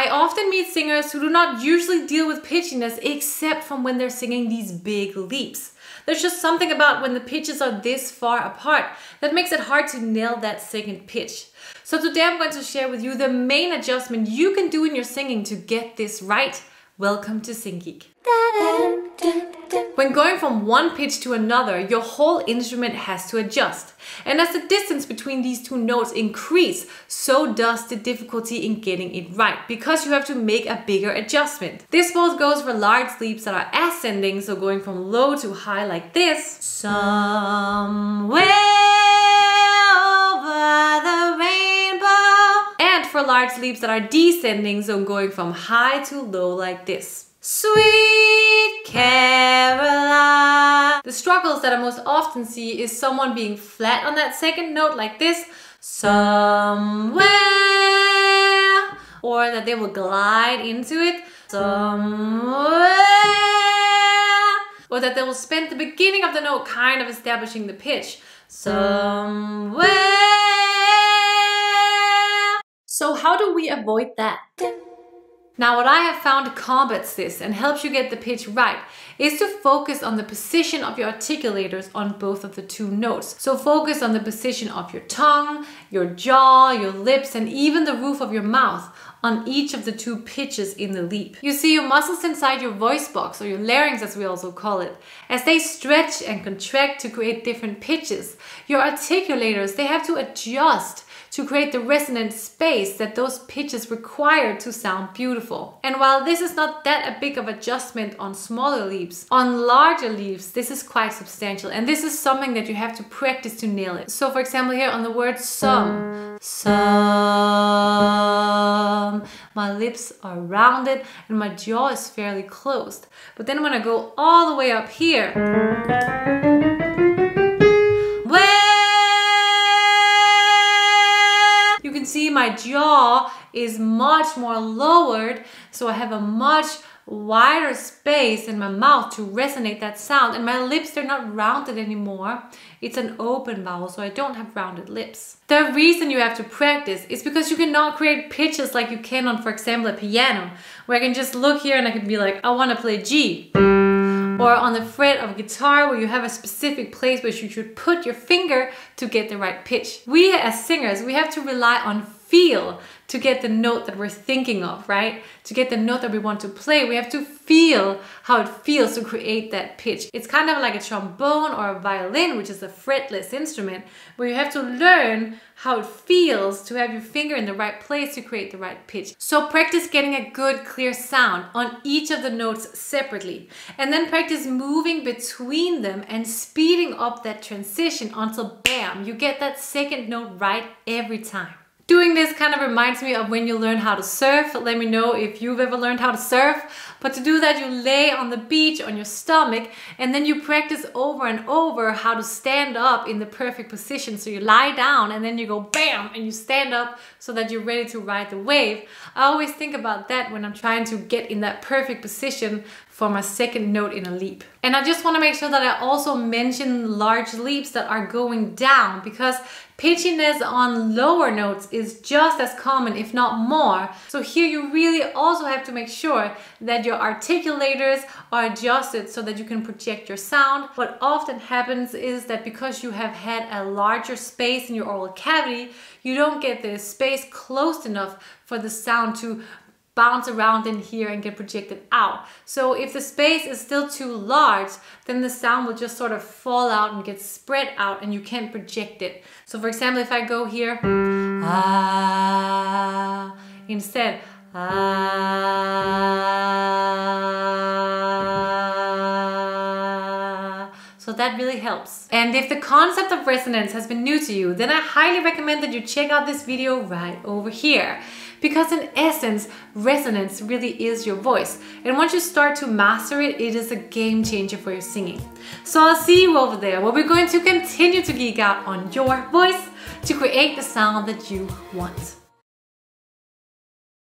I often meet singers who do not usually deal with pitchiness except from when they're singing these big leaps. There's just something about when the pitches are this far apart that makes it hard to nail that second pitch. So today I'm going to share with you the main adjustment you can do in your singing to get this right. Welcome to Singgeek. When going from one pitch to another, your whole instrument has to adjust. And as the distance between these two notes increase, so does the difficulty in getting it right, because you have to make a bigger adjustment. This both goes for large leaps that are ascending, so going from low to high like this. Somewhere over the rainbow. And for large leaps that are descending, so going from high to low like this. Sweet Caroline. The struggles that I most often see is someone being flat on that second note like this, somewhere, or that they will glide into it, somewhere, or that they will spend the beginning of the note kind of establishing the pitch, somewhere. So how do we avoid that? Now what I have found combats this and helps you get the pitch right is to focus on the position of your articulators on both of the two notes. So focus on the position of your tongue, your jaw, your lips, and even the roof of your mouth on each of the two pitches in the leap. You see, your muscles inside your voice box, or your larynx as we also call it, as they stretch and contract to create different pitches, your articulators, they have to adjust to create the resonant space that those pitches require to sound beautiful. And while this is not that a big of adjustment on smaller leaps, on larger leaps this is quite substantial, and this is something that you have to practice to nail it. So for example here on the word some, my lips are rounded and my jaw is fairly closed. But then when I go all the way up here, you can see my jaw is much more lowered, so I have a much wider space in my mouth to resonate that sound, and my lips, they're not rounded anymore. It's an open vowel, so I don't have rounded lips. The reason you have to practice is because you cannot create pitches like you can on, for example, a piano, where I can just look here and I can be like, I want to play G. Or on the fret of a guitar where you have a specific place where you should put your finger to get the right pitch. We as singers, we have to rely on feel to get the note that we're thinking of, right? To get the note that we want to play, we have to feel how it feels to create that pitch. It's kind of like a trombone or a violin, which is a fretless instrument, where you have to learn how it feels to have your finger in the right place to create the right pitch. So practice getting a good, clear sound on each of the notes separately, and then practice moving between them and speeding up that transition until bam, you get that second note right every time. Doing this kind of reminds me of when you learn how to surf. Let me know if you've ever learned how to surf. But to do that, you lay on the beach on your stomach, and then you practice over and over how to stand up in the perfect position. So you lie down and then you go bam and you stand up so that you're ready to ride the wave. I always think about that when I'm trying to get in that perfect position for my second note in a leap. And I just want to make sure that I also mention large leaps that are going down, because pitchiness on lower notes is just as common, if not more. So here you really also have to make sure that your articulators are adjusted so that you can project your sound. What often happens is that because you have had a larger space in your oral cavity, you don't get the space close enough for the sound to bounce around in here and get projected out. So if the space is still too large, then the sound will just sort of fall out and get spread out and you can't project it. So for example, if I go here, ah, instead, ah. So that really helps. And if the concept of resonance has been new to you, then I highly recommend that you check out this video right over here. Because in essence, resonance really is your voice. And once you start to master it, it is a game changer for your singing. So I'll see you over there, where we're going to continue to geek out on your voice to create the sound that you want.